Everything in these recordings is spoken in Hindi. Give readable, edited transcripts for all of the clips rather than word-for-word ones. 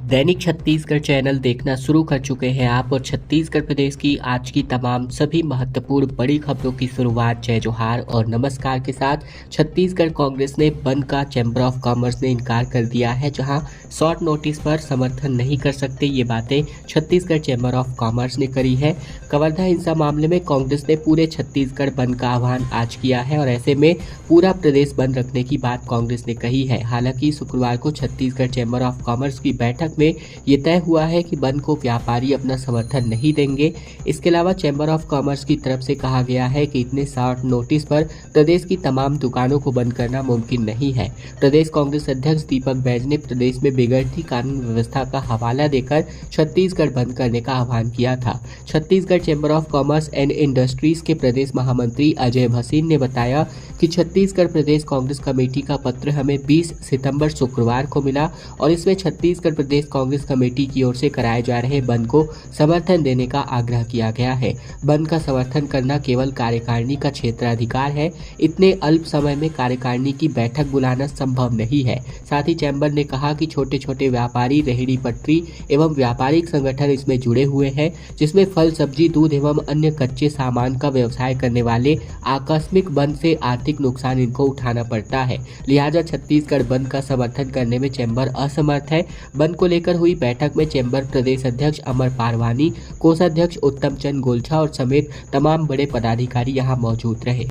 दैनिक छत्तीसगढ़ चैनल देखना शुरू कर चुके हैं आप और छत्तीसगढ़ प्रदेश की आज की तमाम सभी महत्वपूर्ण बड़ी खबरों की शुरुआत जय जोहार और नमस्कार के साथ। छत्तीसगढ़ कांग्रेस ने बंद का चैम्बर ऑफ कॉमर्स ने इनकार कर दिया है, जहां शॉर्ट नोटिस पर समर्थन नहीं कर सकते। ये बातें छत्तीसगढ़ चैम्बर ऑफ कॉमर्स ने करी है। कवर्धा हिंसा मामले में कांग्रेस ने पूरे छत्तीसगढ़ बंद का आह्वान आज किया है और ऐसे में पूरा प्रदेश बंद रखने की बात कांग्रेस ने कही है। हालांकि शुक्रवार को छत्तीसगढ़ चैम्बर ऑफ कॉमर्स की बैठक में ये तय हुआ है कि बंद को व्यापारी अपना समर्थन नहीं देंगे। इसके अलावा चैम्बर ऑफ कॉमर्स की तरफ से कहा गया है कि इतने शॉर्ट नोटिस पर प्रदेश की तमाम दुकानों को बंद करना मुमकिन नहीं है। प्रदेश कांग्रेस अध्यक्ष दीपक बैज ने प्रदेश में बिगड़ती कानून व्यवस्था का हवाला देकर छत्तीसगढ़ बंद करने का आह्वान किया था। Chhattisgarh chamber of commerce and industries के प्रदेश महामंत्री अजय भसीन ने बताया कि छत्तीसगढ़ प्रदेश कांग्रेस कमेटी का पत्र हमें 20 सितंबर शुक्रवार को मिला और इसमें छत्तीसगढ़ प्रदेश कांग्रेस कमेटी की ओर से कराए जा रहे बंद को समर्थन देने का आग्रह किया गया है। बंद का समर्थन करना केवल कार्यकारिणी का क्षेत्राधिकार है। इतने अल्प समय में कार्यकारिणी की बैठक बुलाना संभव नहीं है। साथ ही चैम्बर ने कहा कि छोटे छोटे व्यापारी, रेहड़ी पटरी एवं व्यापारिक संगठन इसमें जुड़े हुए हैं, जिसमें फल, सब्जी, दूध एवं अन्य कच्चे सामान का व्यवसाय करने वाले आकस्मिक बंद से आर्थिक नुकसान इनको उठाना पड़ता है। लिहाजा छत्तीसगढ़ बंद का समर्थन करने में चैम्बर असमर्थ है। बंद को लेकर हुई बैठक में चैम्बर प्रदेश अध्यक्ष अमर पारवानी, कोषाध्यक्ष उत्तम चंद गोलछा और समेत तमाम बड़े पदाधिकारी यहां मौजूद रहे।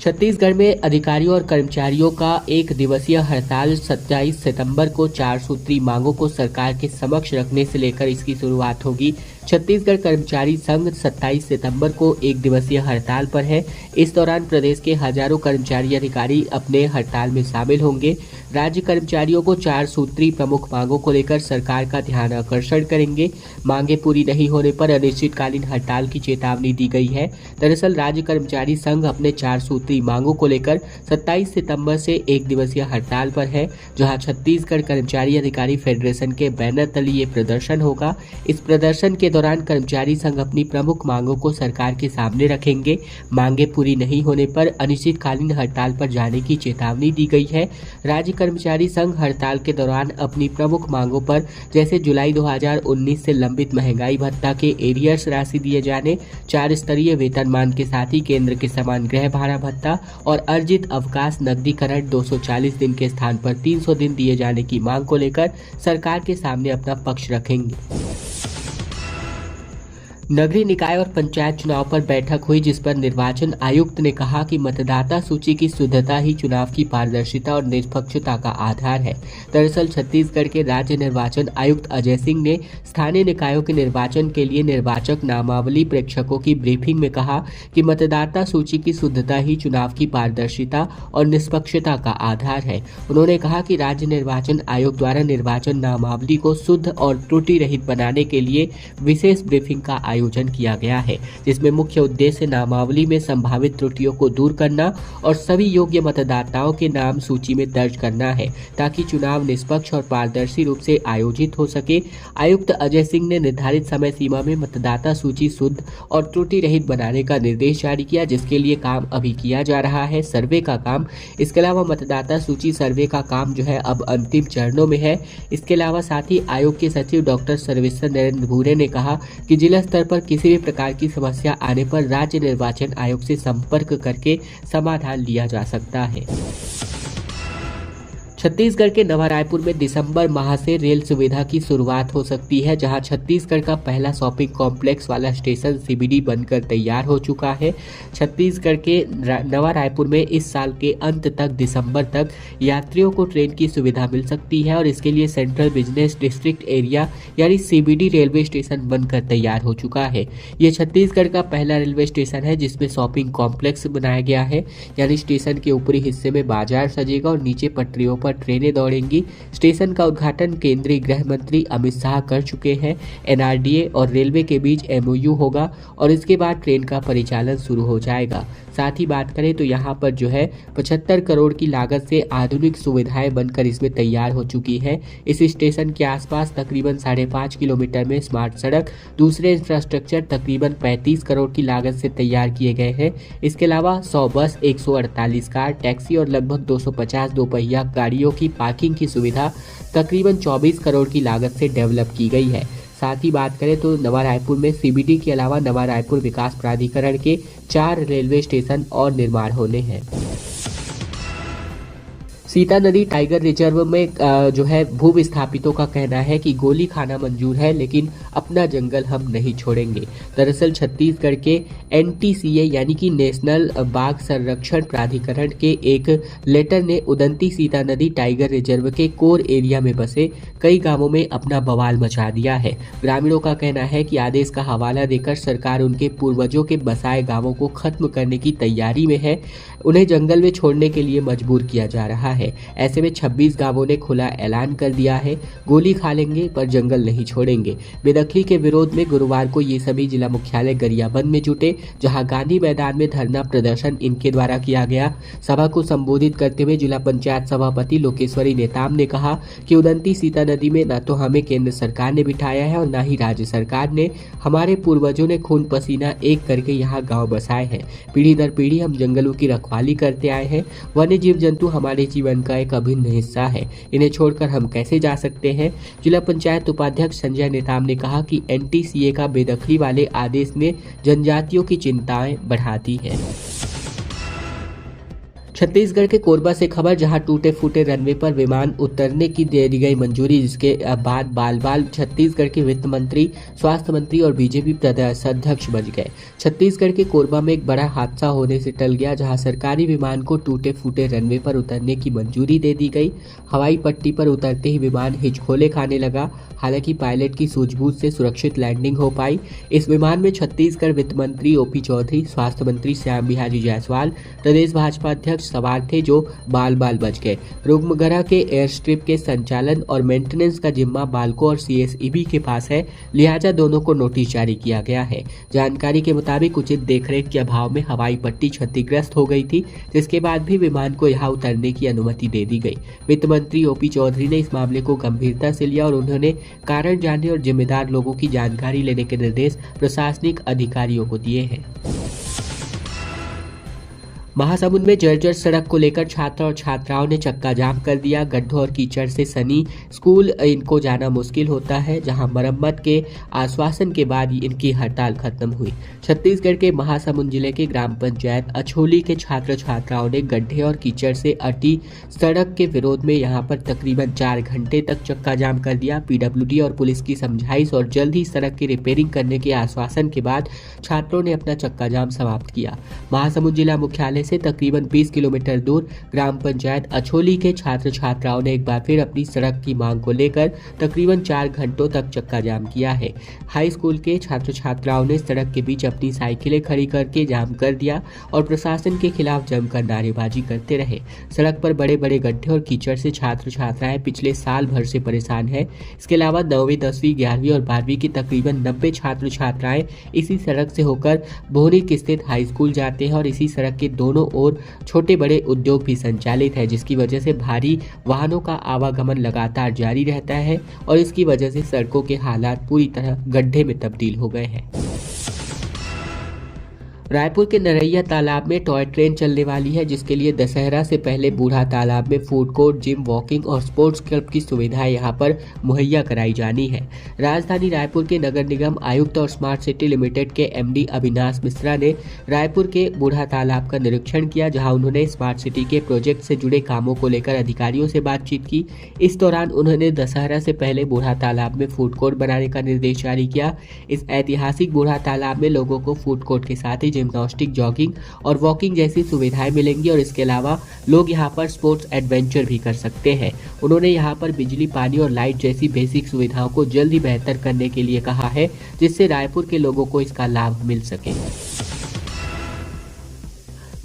छत्तीसगढ़ में अधिकारियों और कर्मचारियों का एक दिवसीय हड़ताल 27 सितंबर को 4 सूत्री मांगों को सरकार के समक्ष रखने से लेकर इसकी शुरुआत होगी। छत्तीसगढ़ कर्मचारी संघ 27 सितंबर को एक दिवसीय हड़ताल पर है। इस दौरान प्रदेश के हजारों कर्मचारी अधिकारी अपने हड़ताल में शामिल होंगे। राज्य कर्मचारियों को 4 सूत्री प्रमुख मांगों को लेकर सरकार का ध्यान आकर्षण करेंगे। मांगे पूरी नहीं होने पर अनिश्चितकालीन हड़ताल की चेतावनी दी गई है। दरअसल राज्य कर्मचारी संघ अपने 4 सूत्री मांगों को लेकर 27 सितंबर से एक दिवसीय हड़ताल पर है, जहां छत्तीसगढ़ कर्मचारी अधिकारी फेडरेशन के बैनर तले ये प्रदर्शन होगा। इस प्रदर्शन के दौरान कर्मचारी संघ अपनी प्रमुख मांगों को सरकार के सामने रखेंगे। मांगे पूरी नहीं होने पर अनिश्चितकालीन हड़ताल पर जाने की चेतावनी दी गई है। राज्य कर्मचारी संघ हड़ताल के दौरान अपनी प्रमुख मांगों पर जैसे जुलाई 2019 से लंबित महंगाई भत्ता के एरियर्स राशि दिए जाने, 4 स्तरीय वेतनमान के साथ ही केंद्र के समान गृह भाड़ा भत्ता और अर्जित अवकाश नकदीकरण 240 दिन के स्थान पर 300 दिन दिए जाने की मांग को लेकर सरकार के सामने अपना पक्ष रखेंगे। नगरीय निकाय और पंचायत चुनाव पर बैठक हुई, जिस पर निर्वाचन आयुक्त ने कहा कि मतदाता सूची की शुद्धता ही चुनाव की पारदर्शिता और निष्पक्षता का आधार है। दरअसल छत्तीसगढ़ के राज्य निर्वाचन आयुक्त अजय सिंह ने स्थानीय निकायों के निर्वाचन के लिए निर्वाचक नामावली प्रेक्षकों की ब्रीफिंग में कहा कि मतदाता सूची की शुद्धता ही चुनाव की पारदर्शिता और निष्पक्षता का आधार है। उन्होंने कहा कि राज्य निर्वाचन आयोग द्वारा निर्वाचन नामावली को शुद्ध और त्रुटि रहित बनाने के लिए विशेष ब्रीफिंग का आयोजन किया गया है, जिसमें मुख्य उद्देश्य नामावली में संभावित त्रुटियों को दूर करना और सभी योग्य मतदाताओं के नाम सूची में दर्ज करना है, ताकि चुनाव निष्पक्ष और पारदर्शी रूप से आयोजित हो सके। आयुक्त अजय सिंह ने निर्धारित समय सीमा में मतदाता सूची शुद्ध और त्रुटि रहित बनाने का निर्देश जारी किया, जिसके लिए काम अभी किया जा रहा है, सर्वे का काम। इसके अलावा मतदाता सूची सर्वे का काम जो है अब अंतिम चरणों में है। इसके अलावा साथ ही आयोग के सचिव डॉक्टर सर्वेश्वर नरेंद्र भूरे ने कहा कि जिला स्तर पर किसी भी प्रकार की समस्या आने पर राज्य निर्वाचन आयोग से संपर्क करके समाधान लिया जा सकता है। छत्तीसगढ़ के नवा रायपुर में दिसंबर माह से रेल सुविधा की शुरुआत हो सकती है, जहां छत्तीसगढ़ का पहला शॉपिंग कॉम्प्लेक्स वाला स्टेशन सीबीडी बनकर तैयार हो चुका है। छत्तीसगढ़ के नवा रायपुर में इस साल के अंत तक दिसंबर तक यात्रियों को ट्रेन की सुविधा मिल सकती है और इसके लिए सेंट्रल बिजनेस डिस्ट्रिक्ट एरिया यानी सीबीडी रेलवे स्टेशन बनकर तैयार हो चुका है। ये छत्तीसगढ़ का पहला रेलवे स्टेशन है जिसमें शॉपिंग कॉम्प्लेक्स बनाया गया है, यानी स्टेशन के ऊपरी हिस्से में बाजार सजेगा और नीचे पटरियों पर ट्रेनें दौड़ेंगी। स्टेशन का उद्घाटन केंद्रीय गृह मंत्री अमित शाह कर चुके हैं। एनआरडीए और रेलवे के बीच एमओयू होगा और इसके बाद ट्रेन का परिचालन शुरू हो जाएगा। साथ ही बात करें तो यहाँ पर जो है 75 करोड़ की लागत से आधुनिक सुविधाएं बनकर इसमें तैयार हो चुकी है। इस स्टेशन के आसपास तकरीबन 5.5 किलोमीटर में स्मार्ट सड़क, दूसरे इंफ्रास्ट्रक्चर तकरीबन 35 करोड़ की लागत से तैयार किए गए हैं। इसके अलावा 100 बस, 148 कार, टैक्सी और लगभग 250 दोपहिया गाड़ियों की पार्किंग की सुविधा तकरीबन 24 करोड़ की लागत से डेवलप की गई है। साथ ही बात करें तो नवा रायपुर में सीबीडी के अलावा नवा रायपुर विकास प्राधिकरण के 4 रेलवे स्टेशन और निर्माण होने हैं। सीता नदी टाइगर रिजर्व में जो है भू विस्थापितों का कहना है कि गोली खाना मंजूर है, लेकिन अपना जंगल हम नहीं छोड़ेंगे। दरअसल छत्तीसगढ़ के एनटीसीए यानी कि नेशनल बाघ संरक्षण प्राधिकरण के एक लेटर ने उदंती सीता नदी टाइगर रिजर्व के कोर एरिया में बसे कई गांवों में अपना बवाल मचा दिया है। ग्रामीणों का कहना है कि आदेश का हवाला देकर सरकार उनके पूर्वजों के बसाए गांवों को खत्म करने की तैयारी में है। उन्हें जंगल में छोड़ने के लिए मजबूर किया जा रहा है। ऐसे में 26 गांवों ने खुला ऐलान कर दिया है, गोली खा लेंगे पर जंगल नहीं छोड़ेंगे। बेदखली के विरोध में गुरुवार को ये सभी जिला मुख्यालय गरियाबंद में जुटे, जहां गांधी मैदान में धरना प्रदर्शन इनके द्वारा किया गया। सभा को संबोधित करते हुए जिला पंचायत सभापति लोकेश्वरी नेताम ने कहा कि उदंती सीता नदी में न तो हमें केंद्र सरकार ने बिठाया है और न ही राज्य सरकार ने। हमारे पूर्वजों ने खून पसीना एक करके यहाँ गाँव बसाए हैं। पीढ़ी दर पीढ़ी हम जंगलों की रखवाली करते आए हैं। वन्य जीव जंतु हमारे जीवन का एक अभिन्न हिस्सा है, इन्हें छोड़कर हम कैसे जा सकते हैं। जिला पंचायत उपाध्यक्ष संजय नेताम ने कहा कि एनटीसीए का बेदखली वाले आदेश में जनजातियों की चिंताएं बढ़ाती है। छत्तीसगढ़ के कोरबा से खबर, जहां टूटे फूटे रनवे पर विमान उतरने की दे दी गई मंजूरी, जिसके बाद बाल छत्तीसगढ़ के वित्त मंत्री, स्वास्थ्य मंत्री और बीजेपी प्रदेश अध्यक्ष बन गए। छत्तीसगढ़ के कोरबा में एक बड़ा हादसा होने से टल गया, जहां सरकारी विमान को टूटे फूटे रनवे पर उतरने की मंजूरी दे दी गई। हवाई पट्टी पर उतरते ही विमान हिचकोले खाने लगा। हालांकि पायलट की सूझबूझ से सुरक्षित लैंडिंग हो पाई। इस विमान में छत्तीसगढ़ वित्त मंत्री ओपी चौधरी, स्वास्थ्य मंत्री श्याम बिहारी जायसवाल, प्रदेश भाजपा अध्यक्ष सवार थे, जो बाल बच गए। रुगमगरा के एयर स्ट्रिप के संचालन और मेंटेनेंस का जिम्मा बालको और सीएसईबी के पास है, लिहाजा दोनों को नोटिस जारी किया गया है। जानकारी के मुताबिक उचित देखरेख के अभाव में हवाई पट्टी क्षतिग्रस्त हो गई थी, जिसके बाद भी विमान को यहां उतरने की अनुमति दे दी गई। वित्त मंत्री ओपी चौधरी ने इस मामले को गंभीरता से लिया और उन्होंने कारण जानने और जिम्मेदार लोगों की जानकारी लेने के निर्देश प्रशासनिक अधिकारियों को दिए हैं। महासमुंद में जर्जर सड़क को लेकर छात्र और छात्राओं ने चक्का जाम कर दिया। गड्ढों और कीचड़ से सनी स्कूल इनको जाना मुश्किल होता है, जहां मरम्मत के आश्वासन के बाद इनकी हड़ताल खत्म हुई। छत्तीसगढ़ के महासमुंद जिले के ग्राम पंचायत अछोली के छात्र छात्राओं ने गड्ढे और कीचड़ से अटी सड़क के विरोध में यहां पर तकरीबन 4 घंटे तक चक्का जाम कर दिया। पीडब्ल्यूडी और पुलिस की समझाइश और जल्द ही सड़क की रिपेयरिंग करने के आश्वासन के बाद छात्रों ने अपना चक्का जाम समाप्त किया। महासमुंद जिला मुख्यालय से तकरीबन 20 किलोमीटर दूर ग्राम पंचायत अछोली के छात्र छात्राओं ने एक बार फिर अपनी सड़क की मांग को लेकर तकरीबन 4 घंटों तक चक्का जाम किया है। हाई स्कूल के छात्र छात्राओं ने सड़क के बीच अपनी साइकिलें खड़ी करके जाम कर दिया और प्रशासन के खिलाफ जमकर नारेबाजी करते रहे। सड़क पर बड़े बड़े गड्ढे और कीचड़ से छात्र छात्राएं पिछले साल भर से परेशान है। इसके अलावा 9वीं 10वीं 11वीं और 12वीं की तकरीबन 90 छात्र छात्राएं इसी सड़क से होकर बोहनिक स्थित हाई स्कूल जाते हैं और इसी सड़क के दोनों और छोटे बड़े उद्योग भी संचालित है, जिसकी वजह से भारी वाहनों का आवागमन लगातार जारी रहता है और इसकी वजह से सड़कों के हालात पूरी तरह गड्ढे में तब्दील हो गए हैं। रायपुर के नरैया तालाब में टॉय ट्रेन चलने वाली है, जिसके लिए दशहरा से पहले बूढ़ा तालाब में फूड कोर्ट, जिम, वॉकिंग और स्पोर्ट्स क्लब की सुविधाएं यहां पर मुहैया कराई जानी है। राजधानी रायपुर के नगर निगम आयुक्त और स्मार्ट सिटी लिमिटेड के एमडी अविनाश मिश्रा ने रायपुर के बूढ़ा तालाब का निरीक्षण किया, जहां उन्होंने स्मार्ट सिटी के प्रोजेक्ट से जुड़े कामों को लेकर अधिकारियों से बातचीत की। इस दौरान उन्होंने दशहरा से पहले बूढ़ा तालाब में फूड कोर्ट बनाने का निर्देश जारी किया। इस ऐतिहासिक बूढ़ा तालाब में लोगों को फूड कोर्ट के साथ ही जिम्नास्टिक, जॉगिंग और वॉकिंग जैसी सुविधाएं मिलेंगी और इसके अलावा लोग यहां पर स्पोर्ट्स एडवेंचर भी कर सकते हैं। उन्होंने यहां पर बिजली, पानी और लाइट जैसी बेसिक सुविधाओं को जल्द ही बेहतर करने के लिए कहा है, जिससे रायपुर के लोगों को इसका लाभ मिल सके।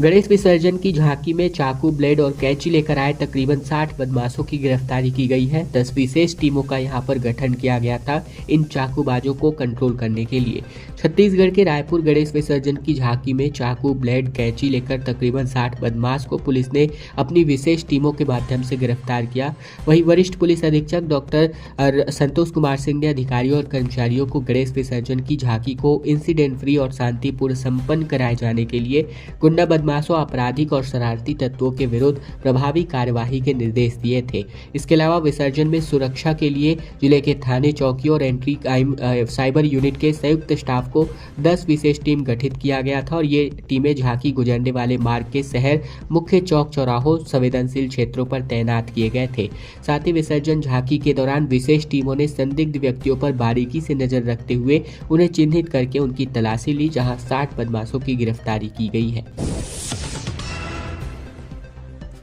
गणेश विसर्जन की झांकी में चाकू, ब्लेड और कैंची लेकर आए तकरीबन 60 बदमाशों की गिरफ्तारी की गई है। 10 विशेष टीमों का यहां पर गठन किया गया था इन चाकूबाजों को कंट्रोल करने के लिए। छत्तीसगढ़ के रायपुर गणेश विसर्जन की झांकी में चाकू, ब्लेड, कैंची लेकर तकरीबन 60 बदमाश को पुलिस ने अपनी विशेष टीमों के माध्यम से गिरफ्तार किया। वहीं वरिष्ठ पुलिस अधीक्षक डॉक्टर संतोष कुमार सिंह ने अधिकारियों और कर्मचारियों को गणेश विसर्जन की झांकी को इंसिडेंट फ्री और शांतिपूर्ण संपन्न कराए जाने के लिए गुंडा बदमाशों, आपराधिक और शरारती तत्वों के विरुद्ध प्रभावी कार्यवाही के निर्देश दिए थे। इसके अलावा विसर्जन में सुरक्षा के लिए जिले के थाने, चौकियों और एंट्री क्राइम साइबर यूनिट के संयुक्त स्टाफ को 10 विशेष टीम गठित किया गया था और ये टीमें झांकी गुजरने वाले मार्ग के शहर, मुख्य चौक चौराहों, संवेदनशील क्षेत्रों पर तैनात किए गए थे। साथ ही विसर्जन झांकी के दौरान विशेष टीमों ने संदिग्ध व्यक्तियों पर बारीकी से नजर रखते हुए उन्हें चिन्हित करके उनकी तलाशी ली, जहां 60 बदमाशों की गिरफ्तारी की गई है।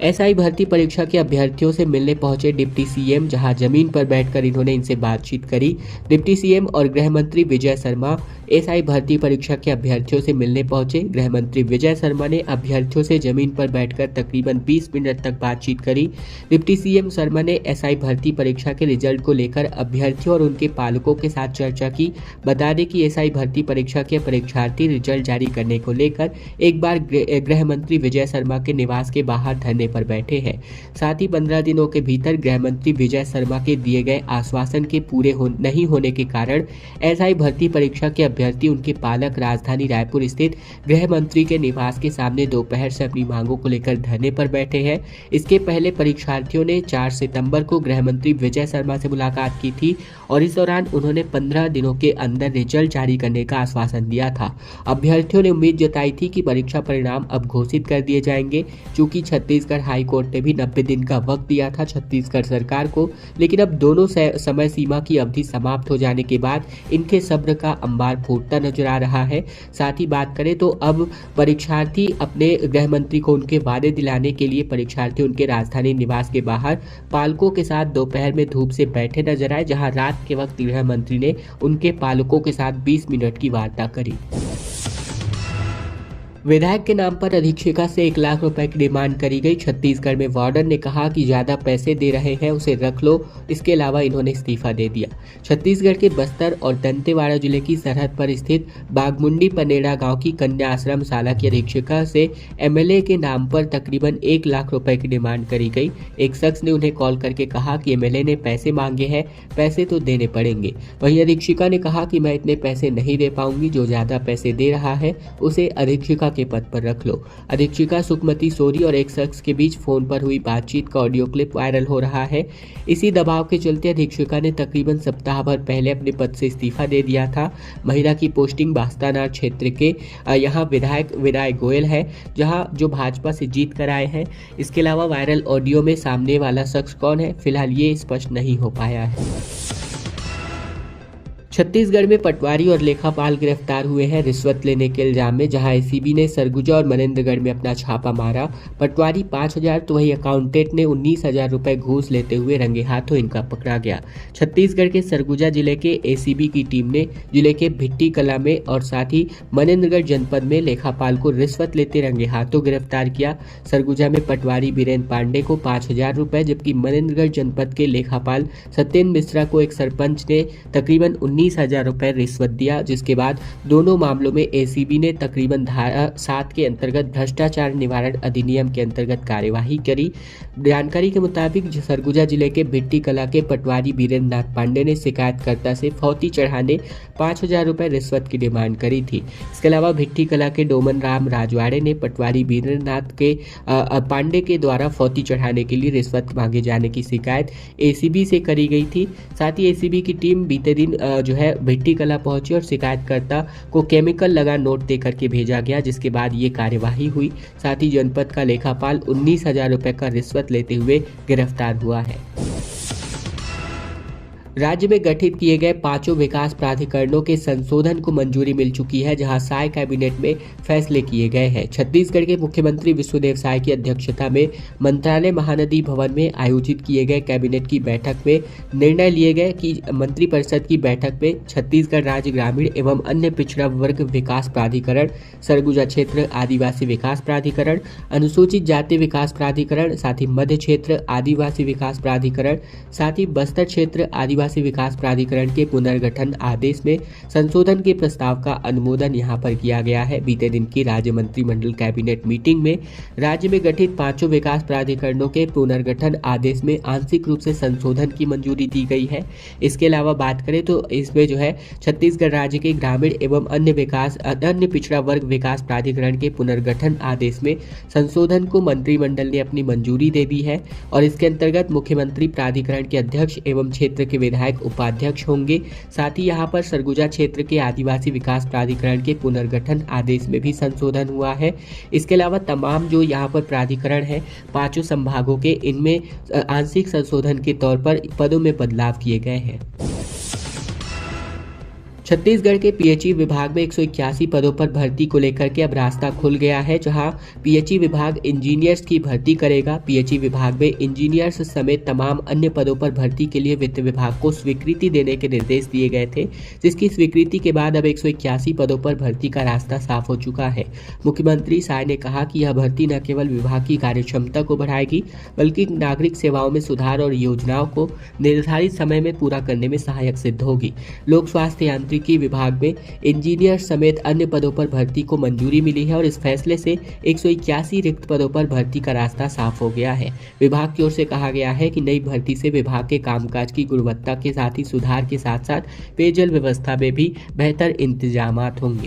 एसआई भर्ती परीक्षा के अभ्यर्थियों से मिलने पहुंचे डिप्टी सीएम, जहां जमीन पर बैठकर इन्होंने इनसे बातचीत करी। डिप्टी सीएम और गृह मंत्री विजय शर्मा एसआई भर्ती परीक्षा के अभ्यर्थियों से मिलने पहुंचे। गृह मंत्री विजय शर्मा ने अभ्यर्थियों से जमीन पर बैठकर तकरीबन 20 मिनट तक बातचीत करी। डिप्टी सीएम शर्मा ने एसआई भर्ती परीक्षा के रिजल्ट को लेकर अभ्यर्थियों और उनके पालकों के साथ चर्चा की। बता दें कि एसआई भर्ती परीक्षा के परीक्षार्थी रिजल्ट जारी करने को लेकर एक बार गृह मंत्री विजय शर्मा के निवास के बाहर धरने पर बैठे हैं। साथ ही 15 दिनों के भीतर गृह मंत्री विजय शर्मा के दिए गए आश्वासन के पूरे नहीं होने के कारण एसआई भर्ती परीक्षा के अभ्यर्थी, उनके पालक राजधानी रायपुर स्थित गृह मंत्री के निवास के सामने दोपहर से अपनी मांगों को लेकर धरने पर बैठे हैं। इसके पहले परीक्षार्थियों ने 4 सितंबर को गृह मंत्री विजय शर्मा से मुलाकात की थी और इस दौरान उन्होंने 15 दिनों के अंदर रिजल्ट जारी करने का आश्वासन दिया था। अभ्यर्थियों ने उम्मीद जताई थी कि परीक्षा परिणाम अब घोषित कर दिए जाएंगे। चूंकि छत्तीसगढ़ हाई कोर्ट ने भी 90 दिन का वक्त दिया था छत्तीसगढ़ सरकार को, लेकिन अब दोनों समय सीमा की अवधि समाप्त हो जाने के बाद इनके सब्र का अंबार फूटता नजर आ रहा है। साथ ही बात करें तो अब परीक्षार्थी अपने गृह मंत्री को उनके वादे दिलाने के लिए परीक्षार्थी उनके राजधानी निवास के बाहर पालकों के साथ दोपहर में धूप से बैठे नजर आए, जहां रात के वक्त गृह मंत्री ने उनके पालकों के साथ 20 मिनट की वार्ता करी। विधायक के नाम पर अधीक्षिका से 1 लाख रुपए की डिमांड करी गई। छत्तीसगढ़ में वार्डन ने कहा कि ज्यादा पैसे दे रहे हैं, उसे रख लो। इसके अलावा इन्होंने इस्तीफा दे दिया। छत्तीसगढ़ के बस्तर और दंतेवाड़ा जिले की सरहद पर स्थित बागमुंडी पनेड़ा गांव की कन्या आश्रम शाला की अधीक्षिका से एमएलए के नाम पर तकरीबन 1 लाख रुपए की डिमांड करी गई। एक शख्स ने उन्हें कॉल करके कहा कि एमएलए ने पैसे मांगे हैं, पैसे तो देने पड़ेंगे। वहीं अधीक्षिका ने कहा कि मैं इतने पैसे नहीं दे पाऊंगी, जो ज्यादा पैसे दे रहा है उसे अधीक्षिका के पद पर रख लो। अधीक्षिका सुखमती सोरी और एक शख्स के बीच फोन पर हुई बातचीत का ऑडियो क्लिप वायरल हो रहा है। इसी दबाव के चलते अधीक्षिका ने तकरीबन सप्ताह भर पहले अपने पद से इस्तीफा दे दिया था। महिला की पोस्टिंग बास्तानार क्षेत्र के यहाँ विधायक विनय गोयल है, जहाँ जो भाजपा से जीत कर आए हैं। इसके अलावा वायरल ऑडियो में सामने वाला शख्स कौन है, फिलहाल ये स्पष्ट नहीं हो पाया है। छत्तीसगढ़ में पटवारी और लेखापाल गिरफ्तार हुए हैं रिश्वत लेने के इल्जाम में, जहां एसीबी ने सरगुजा और मनेन्द्रगढ़ में अपना छापा मारा। पटवारी 5,000 तो वही अकाउंटेंट ने 19,000 रुपए घूस लेते हुए रंगे हाथों इनका पकड़ा गया। छत्तीसगढ़ के सरगुजा जिले के एसीबी की टीम ने जिले के भिट्टी कला में और साथ ही मनेन्द्रगढ़ जनपद में लेखापाल को रिश्वत लेते रंगे हाथों गिरफ्तार किया। सरगुजा में पटवारी बीरेन्द्र पांडे को 5,000 रुपए, जबकि मनेन्द्रगढ़ जनपद के लेखापाल सत्येंद्र मिश्रा को एक सरपंच ने तकरीबन 19,000 रुपए रिश्वत दिया, जिसके बाद दोनों मामलों में एसीबी ने तकरीबन धारा 7 के अंतर्गत भ्रष्टाचार निवारण अधिनियम के अंतर्गत कार्यवाही करी। जानकारी के मुताबिक सरगुजा जिले के भिट्टी कला के पटवारी बीरेन्द्र नाथ पांडे ने शिकायतकर्ता से फौती चढ़ाने 5,000 रुपए रिश्वत की डिमांड करी थी। इसके अलावा भिट्टी कला के डोमन राम राजवाड़े ने पटवारी बीरेन्द्र नाथ के पांडे के द्वारा फौती चढ़ाने के लिए रिश्वत मांगे जाने की शिकायत एसीबी से करी गई थी। साथ ही एसीबी की टीम बीते दिन भिट्टी कला पहुंची और शिकायतकर्ता को केमिकल लगा नोट देकर के भेजा गया, जिसके बाद ये कार्यवाही हुई। साथ ही जनपद का लेखापाल 19,000 रुपए का रिश्वत लेते हुए गिरफ्तार हुआ है। राज्य में गठित किए गए 5 विकास प्राधिकरणों के संशोधन को मंजूरी मिल चुकी है, जहां साय कैबिनेट में फैसले किए गए हैं। छत्तीसगढ़ के मुख्यमंत्री विष्णुदेव साय की अध्यक्षता में मंत्रालय महानदी भवन में आयोजित किए गए कैबिनेट की बैठक में निर्णय लिए गए कि मंत्रिपरिषद की बैठक में छत्तीसगढ़ राज्य ग्रामीण एवं अन्य पिछड़ा वर्ग विकास प्राधिकरण, सरगुजा क्षेत्र आदिवासी विकास प्राधिकरण, अनुसूचित जाति विकास प्राधिकरण, साथ ही मध्य क्षेत्र आदिवासी विकास प्राधिकरण, साथ ही बस्तर क्षेत्र आदिवासी विकास प्राधिकरण के पुनर्गठन आदेश में संशोधन के प्रस्ताव का अनुमोदन यहां पर किया गया है। बीते दिन की राज्य मंत्रिमंडल कैबिनेट मीटिंग में राज्य में गठित 5 विकास प्राधिकरणों के पुनर्गठन आदेश में आंशिक रूप से संशोधन की मंजूरी दी गई है। इसके अलावा बात करें तो इसमें जो है छत्तीसगढ़ राज्य के ग्रामीण एवं अन्य पिछड़ा वर्ग विकास प्राधिकरण के पुनर्गठन आदेश में संशोधन को मंत्रिमंडल ने अपनी मंजूरी दे दी है और इसके अंतर्गत मुख्यमंत्री प्राधिकरण के अध्यक्ष एवं क्षेत्र के विधायक उपाध्यक्ष होंगे। साथ ही यहां पर सरगुजा क्षेत्र के आदिवासी विकास प्राधिकरण के पुनर्गठन आदेश में भी संशोधन हुआ है। इसके अलावा तमाम जो यहां पर प्राधिकरण है 5 संभागों के, इनमें आंशिक संशोधन के तौर पर पदों में बदलाव किए गए हैं। छत्तीसगढ़ के पीएचई विभाग में 181 पदों पर भर्ती को लेकर के अब रास्ता खुल गया है, जहां पीएचई विभाग इंजीनियर्स की भर्ती करेगा। पीएचई विभाग में इंजीनियर्स समेत तमाम अन्य पदों पर भर्ती के लिए वित्त विभाग को स्वीकृति देने के निर्देश दिए गए थे, जिसकी स्वीकृति के बाद अब 181 पदों पर भर्ती का रास्ता साफ हो चुका है। मुख्यमंत्री साय ने कहा कि यह भर्ती न केवल विभाग की कार्यक्षमता को बढ़ाएगी, बल्कि नागरिक सेवाओं में सुधार और योजनाओं को निर्धारित समय में पूरा करने में सहायक सिद्ध होगी। लोक स्वास्थ्य यांत्रिकी विभाग में इंजीनियर समेत अन्य पदों पर भर्ती को मंजूरी मिली है और इस फैसले से 181 रिक्त पदों पर भर्ती का रास्ता साफ हो गया है। विभाग की ओर से कहा गया है कि नई भर्ती से विभाग के कामकाज की गुणवत्ता के साथ ही सुधार के साथ साथ पेयजल व्यवस्था में भी बेहतर इंतजामात होंगे।